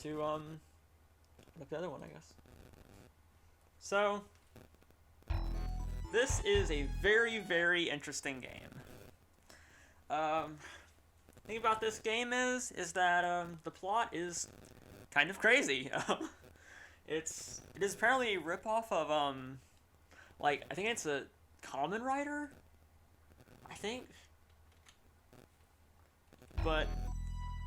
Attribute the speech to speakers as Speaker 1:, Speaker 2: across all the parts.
Speaker 1: to look at the other one, I guess. So this is a very, very interesting game. Thing about this game is that the plot is kind of crazy. It is apparently a ripoff of like, I think it's a Common Writer, I think. But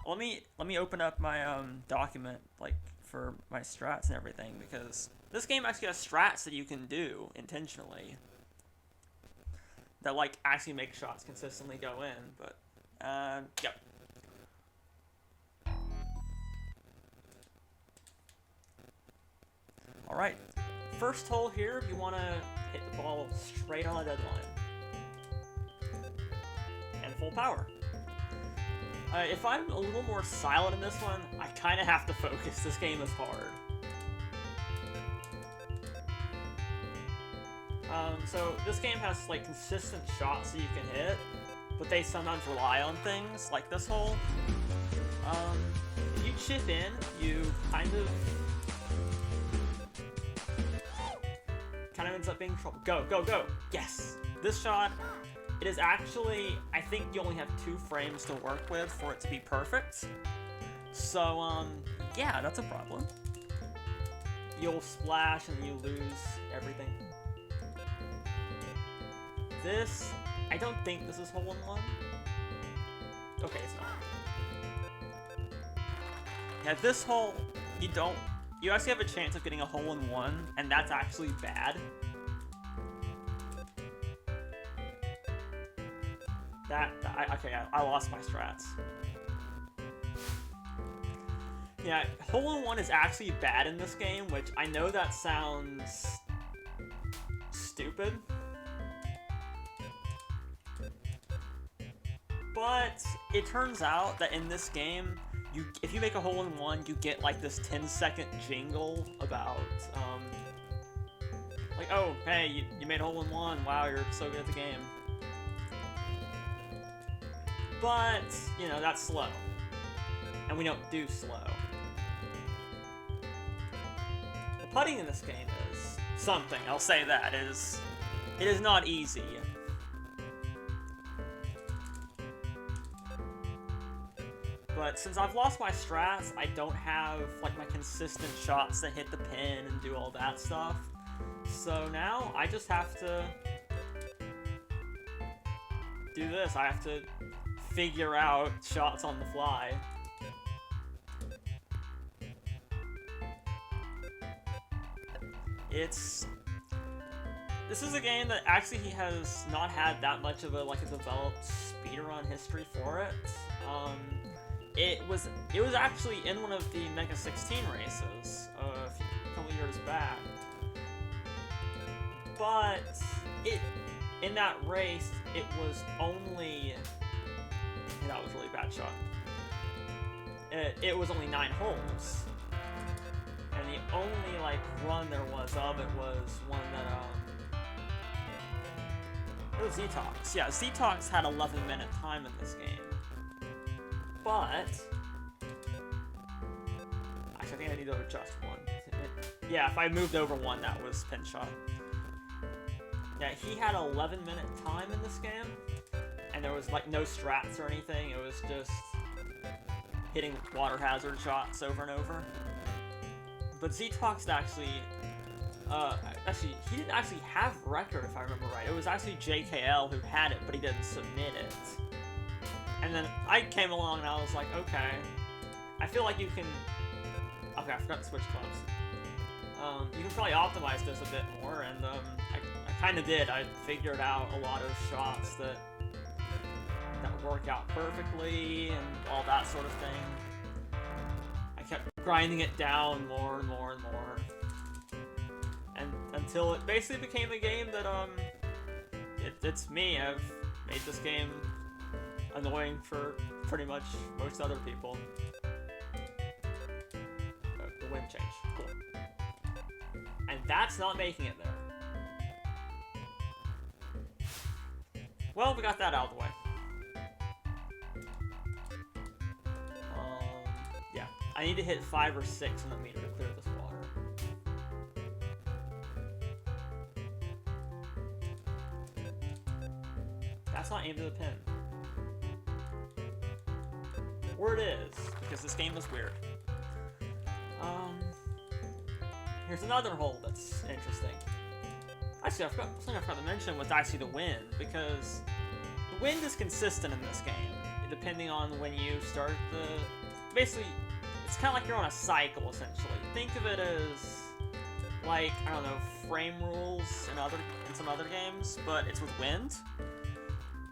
Speaker 1: let me open up my document, like, for my strats and everything, because this game actually has strats that you can do intentionally that, like, actually make shots consistently go in. But yep. All right, first hole here, you want to hit the ball straight on the deadline and full power. If I'm a little more silent in this one, I kind of have to focus. This game is hard. So this game has, like, consistent shots that you can hit, but they sometimes rely on things, like this hole. If you chip in, you kind of ends up being trouble. Go, go, go! Yes! This shot, it is actually, I think you only have 2 frames to work with for it to be perfect. So, yeah, that's a problem. You'll splash and you lose everything. This, I don't think this is hole-in-one. Okay, it's not. Yeah, this hole, you actually have a chance of getting a hole-in-one, and that's actually bad. Okay, I lost my strats. Yeah, hole-in-one is actually bad in this game, which I know that sounds stupid. But it turns out that in this game, if you make a hole-in-one, you get, like, this 10-second jingle about, like, oh, hey, you made a hole-in-one, wow, you're so good at the game. But, you know, that's slow. And we don't do slow. The putting in this game is something, I'll say that. It is not easy. But since I've lost my strats, I don't have, like, my consistent shots that hit the pin and do all that stuff. So now I just have to do this. I have to figure out shots on the fly. This is a game that actually he has not had that much of a developed speedrun history for it. It was actually in one of the Mega 16 races a couple years back. But in that race, it was only... That was a really bad shot. It was only 9 holes. And the only, like, run there was of it was one that, it was Zetox. Yeah, Zetox had 11-minute time in this game. But actually, I think I need to adjust one. Yeah, if I moved over one, that was pin shot. Yeah, he had 11-minute time in this game, and there was, like, no strats or anything. It was just hitting water hazard shots over and over. But Zetox actually, he didn't actually have record, if I remember right. It was actually JKL who had it, but he didn't submit it. And then I came along and I was like, okay, I feel like you can... Okay, I forgot to switch clubs. You can probably optimize this a bit more, and I kind of did. I figured out a lot of shots that work out perfectly and all that sort of thing. I kept grinding it down more and more and more, and until it basically became a game that it's me. I've made this game annoying for pretty much most other people. The wind change, cool. And that's not making it there. Well, we got that out of the way. Yeah, I need to hit 5 or 6 on the meter to clear this water. That's not aimed at the pin. Or it is, because this game is weird. Here's another hole that's interesting. Actually, something I forgot to mention was actually the wind, because the wind is consistent in this game, depending on when you start the... Basically, it's kind of like you're on a cycle, essentially. Think of it as, like, I don't know, frame rules in some other games, but it's with wind.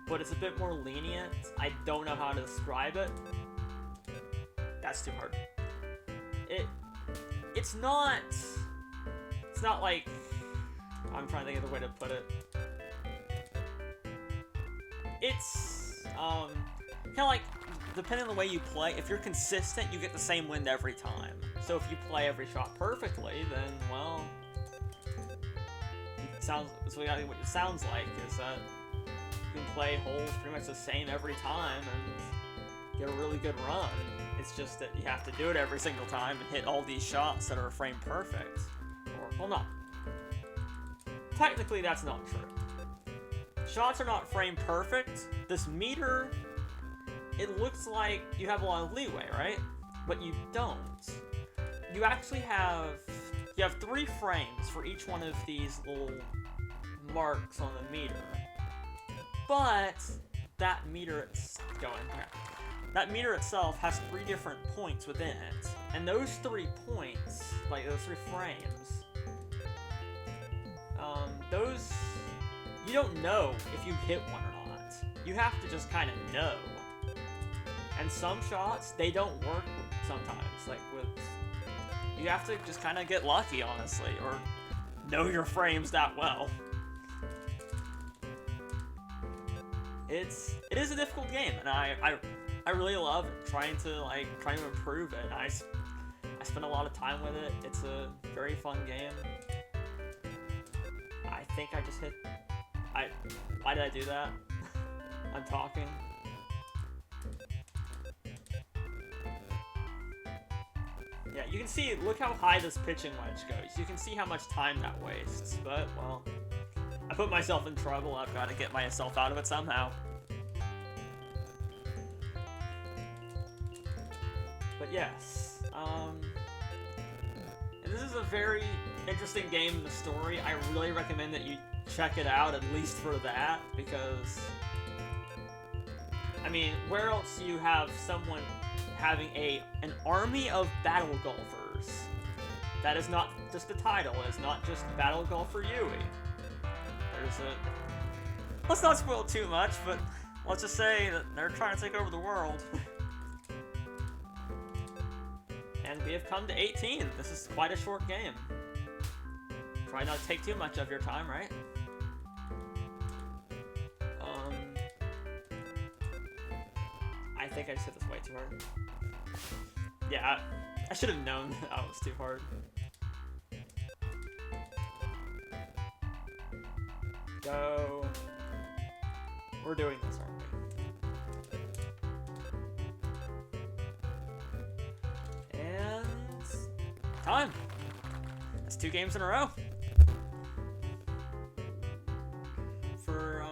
Speaker 1: But it's a bit more lenient. I don't know how to describe it. That's too hard. It's not like... I'm trying to think of the way to put it. It's, kind of like, depending on the way you play, if you're consistent, you get the same wind every time. So if you play every shot perfectly, then, well... What it sounds like is that you can play holes pretty much the same every time and get a really good run. It's just that you have to do it every single time and hit all these shots that are frame perfect. Or, well, not. Technically, that's not true. Shots are not frame perfect. This meter, it looks like you have a lot of leeway, right? But you don't. You actually have... You have 3 frames for each one of these little marks on the meter. But that meter that meter itself has 3 different points within it. And those 3 points, like those 3 frames, those, you don't know if you hit one or not. You have to just kind of know. And some shots, they don't work sometimes, like with, you have to just kind of get lucky, honestly, or know your frames that well. It is a difficult game, and I really love trying to improve it. I spend a lot of time with it. It's a very fun game. I think I just hit... Why did I do that? I'm talking. Yeah, you can see, look how high this pitching wedge goes. You can see how much time that wastes, but, well, I put myself in trouble. I've got to get myself out of it somehow. But yes, and this is a very interesting game in the story. I really recommend that you check it out, at least for that, because, I mean, where else do you have someone having an army of battle golfers? That is not just a title, it's not just Battle Golfer Yui. There's a... Let's not spoil too much, but let's just say that they're trying to take over the world. And we have come to 18. This is quite a short game. Try not to take too much of your time, right? I think I just hit this way too hard. Yeah, I should have known that was too hard. Go. We're doing this, aren't we? And... time! That's 2 games in a row. For,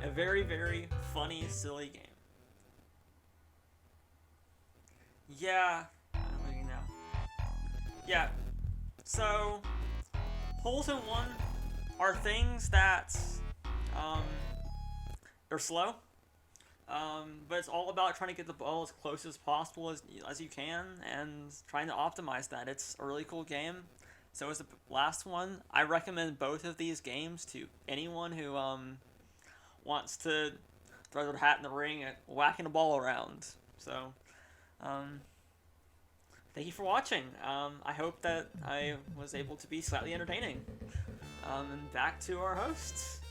Speaker 1: a very, very funny, silly game. Yeah, you know. Yeah, so, holes in one are things that, they're slow, but it's all about trying to get the ball as close as possible as you can, and trying to optimize that. It's a really cool game. So as the last one, I recommend both of these games to anyone who, wants to throw their hat in the ring at whacking a ball around. So, thank you for watching. I hope that I was able to be slightly entertaining. And back to our hosts.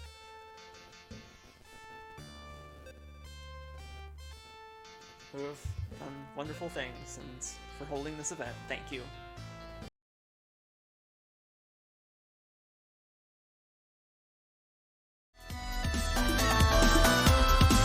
Speaker 1: Who have done wonderful things and for holding this event. Thank you.